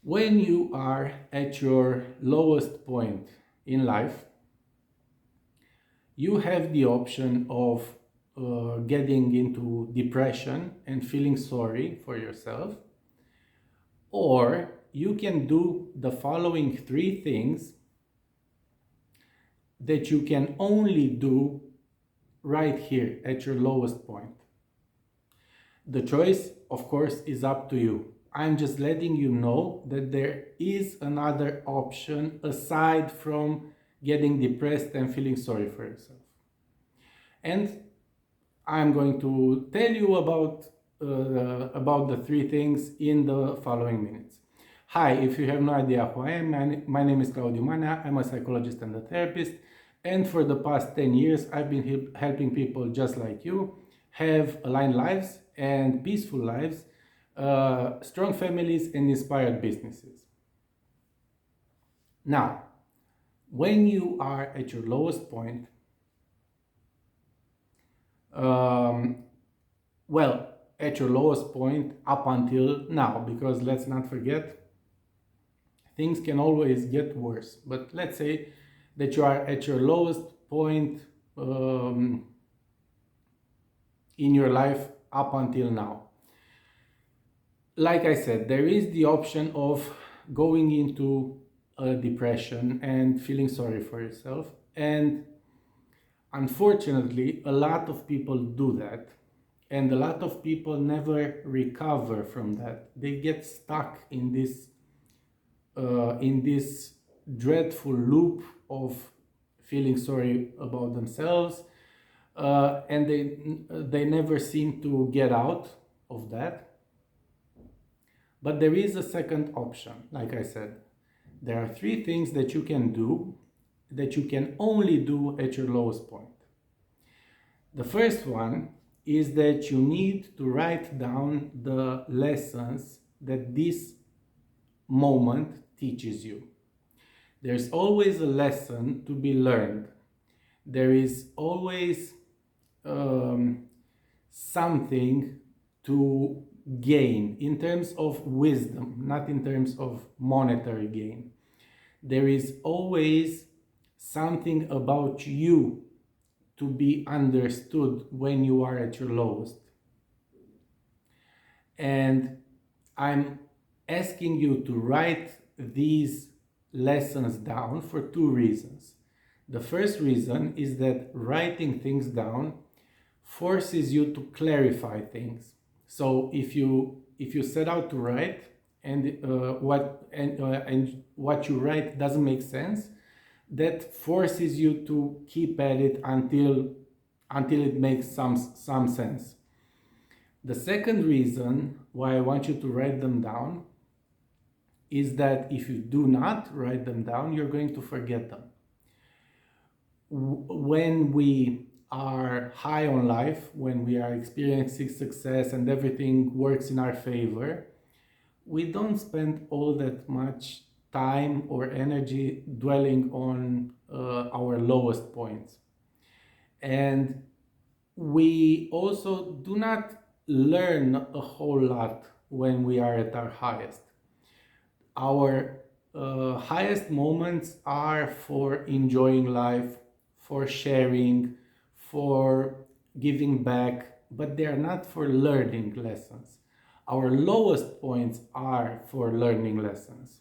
When you are at your lowest point in life, you have the option of getting into depression and feeling sorry for yourself, or you can do the following three things that you can only do right here at your lowest point. The choice, of course, is up to you. I'm just letting you know that there is another option aside from getting depressed and feeling sorry for yourself. And I'm going to tell you about the three things in the following minutes. Hi, if you have no idea who I am, my name is Claudiu Manea. I'm a psychologist and a therapist. And for the past 10 years, I've been helping people just like you have aligned lives and peaceful lives, strong families, and inspired businesses. Now, when you are at your lowest point, um, well, at your lowest point up until now, because let's not forget, things can always get worse. But let's say that you are at your lowest point in your life up until now. Like I said, there is the option of going into a depression and feeling sorry for yourself. And unfortunately, a lot of people do that. And a lot of people never recover from that. They get stuck in this dreadful loop of feeling sorry about themselves, and they never seem to get out of that. But there is a second option. Like I said, there are three things that you can do that you can only do at your lowest point. The first one is that you need to write down the lessons that this moment teaches you. There's always a lesson to be learned. There is always something to gain in terms of wisdom, not in terms of monetary gain. There is always something about you to be understood when you are at your lowest. And I'm asking you to write these lessons down for two reasons. The first reason is that writing things down forces you to clarify things. So if you set out to write and what you write doesn't make sense, that forces you to keep at it until it makes some sense. The second reason why I want you to write them down is that if you do not write them down, you're going to forget them. When we are high on life, when we are experiencing success and everything works in our favor, we don't spend all that much time or energy dwelling on our lowest points. And we also do not learn a whole lot when we are at our highest. Our highest moments are for enjoying life, for sharing, for giving back, but they are not for learning lessons. Our lowest points are for learning lessons.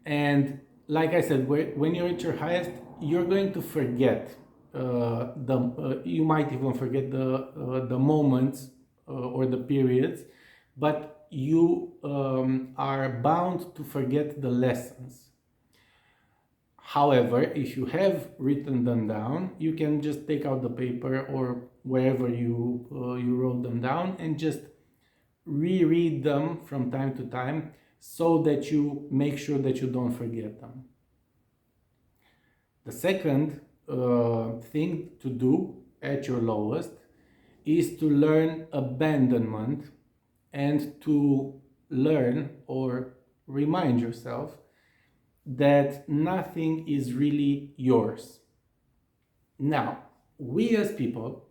And like I said, when you're at your highest, you're going to forget you might even forget the moments or the periods, but you are bound to forget the lessons. However, if you have written them down, you can just take out the paper or wherever you wrote them down and just reread them from time to time so that you make sure that you don't forget them. The second thing to do at your lowest is to learn abandonment and to learn or remind yourself that nothing is really yours. Now, we as people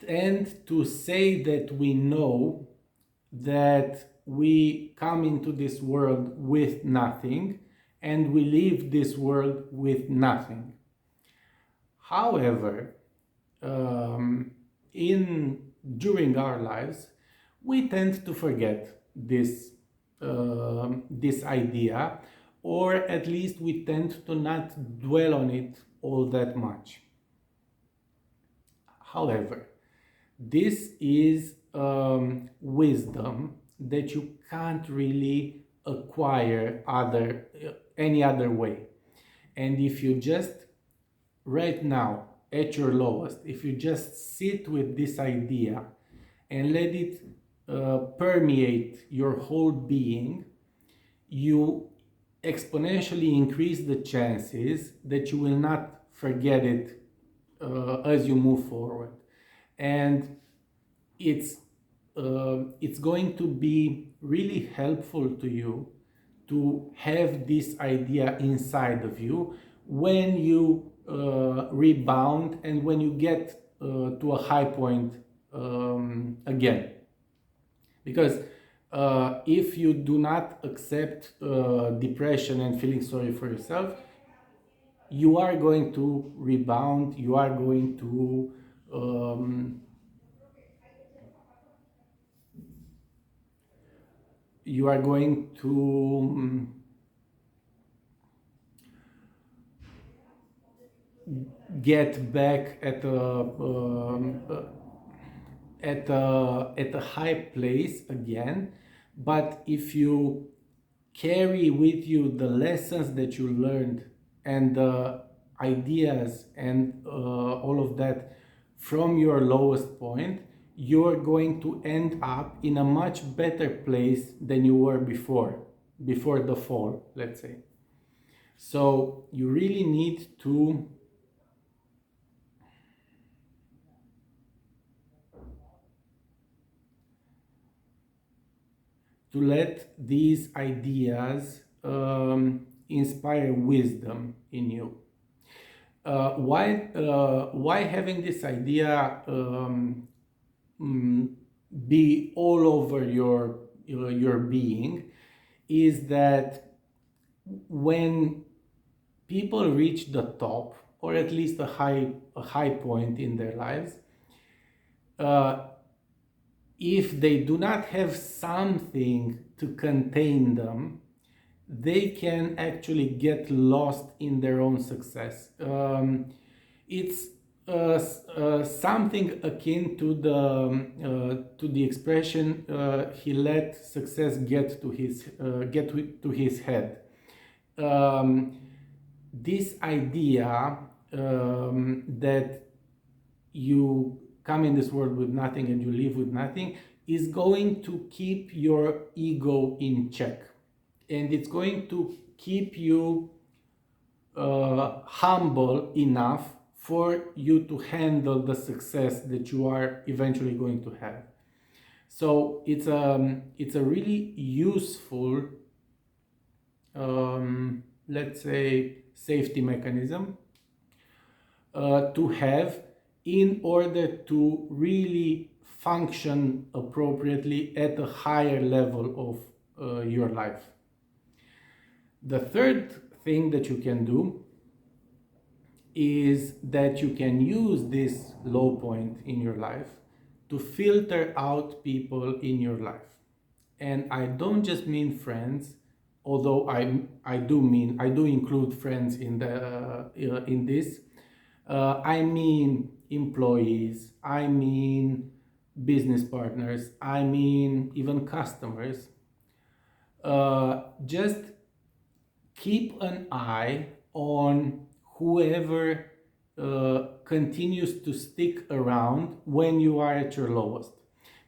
tend to say that we know that we come into this world with nothing and we leave this world with nothing. However, in during our lives, we tend to forget this idea, or at least we tend to not dwell on it all that much. However, this is wisdom that you can't really acquire any other way. And if you just right now at your lowest, if you just sit with this idea and let it permeate your whole being, you exponentially increase the chances that you will not forget it as you move forward. And it's going to be really helpful to you to have this idea inside of you when you rebound and when you get to a high point again. Because if you do not accept depression and feeling sorry for yourself, you are going to rebound, you are going to you are going to get back at a high place again. But if you carry with you the lessons that you learned and the ideas and all of that from your lowest point, you're going to end up in a much better place than you were before the fall, let's say. So you really need to let these ideas inspire wisdom in you. Why having this idea be all over your being is that when people reach the top, or at least a high point in their lives, if they do not have something to contain them, they can actually get lost in their own success. It's something akin to the expression "he let success get to his head." This idea that you come in this world with nothing and you leave with nothing is going to keep your ego in check, and it's going to keep you humble enough for you to handle the success that you are eventually going to have. So it's a really useful let's say safety mechanism to have in order to really function appropriately at a higher level of your life. The third thing that you can do is that you can use this low point in your life to filter out people in your life. And I don't just mean friends, although I do include friends in this. I mean employees, I mean business partners, I mean even customers. Just keep an eye on whoever continues to stick around when you are at your lowest.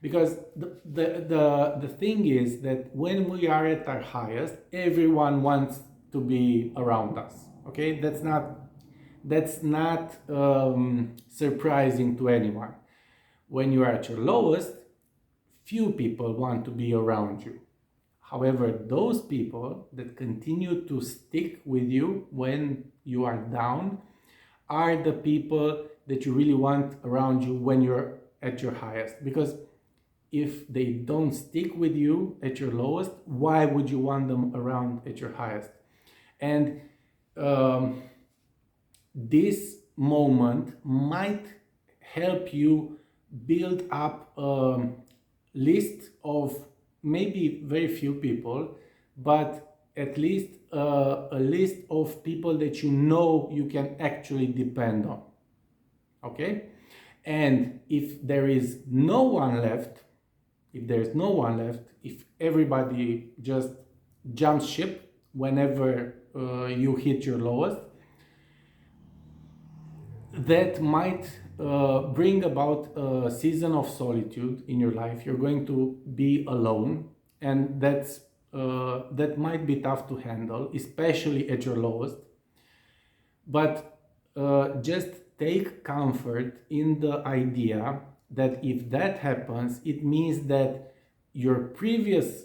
Because the thing is that when we are at our highest, everyone wants to be around us. Okay, that's not surprising to anyone. When you are at your lowest, few people want to be around you. However, those people that continue to stick with you when you are down are the people that you really want around you when you're at your highest, because if they don't stick with you at your lowest, why would you want them around at your highest? And this moment might help you build up a list of maybe very few people, but at least a list of people that you know you can actually depend on. Okay? And if there is no one left, if everybody just jumps ship whenever you hit your lowest, that might bring about a season of solitude in your life. You're going to be alone, and that might be tough to handle, especially at your lowest. But just take comfort in the idea that if that happens, it means that your previous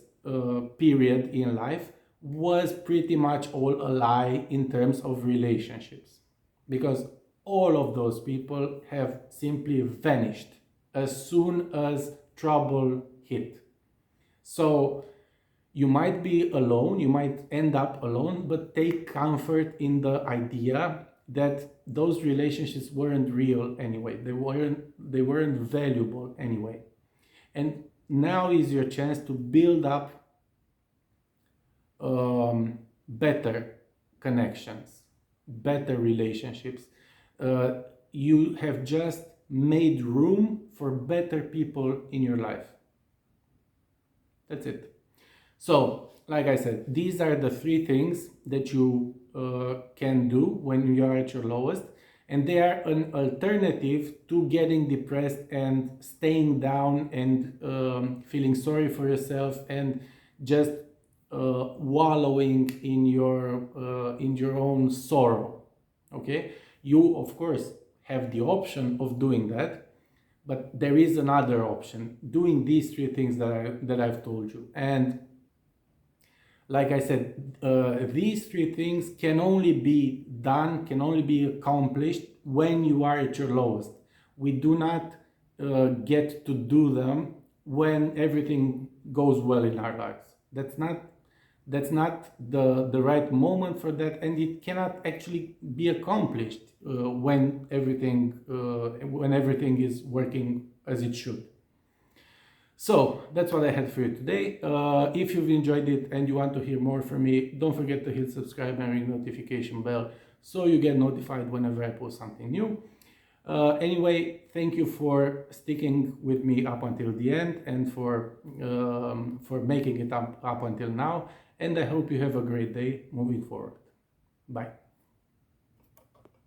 period in life was pretty much all a lie in terms of relationships, because all of those people have simply vanished as soon as trouble hit. So you might be alone, you might end up alone, but take comfort in the idea that those relationships weren't real anyway. They weren't valuable anyway. And now is your chance to build up better connections, better relationships. You have just made room for better people in your life. That's it. So, like I said, these are the three things that you can do when you are at your lowest, and they are an alternative to getting depressed and staying down and feeling sorry for yourself and just wallowing in your own sorrow. Okay, you of course have the option of doing that, but there is another option: doing these three things that I've told you. And like I said, these three things can only be done, can only be accomplished when you are at your lowest. We do not get to do them when everything goes well in our lives. That's not the right moment for that, and it cannot actually be accomplished when everything is working as it should. So that's what I had for you today. If you've enjoyed it and you want to hear more from me, don't forget to hit subscribe and ring notification bell so you get notified whenever I post something new. Anyway, thank you for sticking with me up until the end and for making it up until now. And I hope you have a great day moving forward. Bye.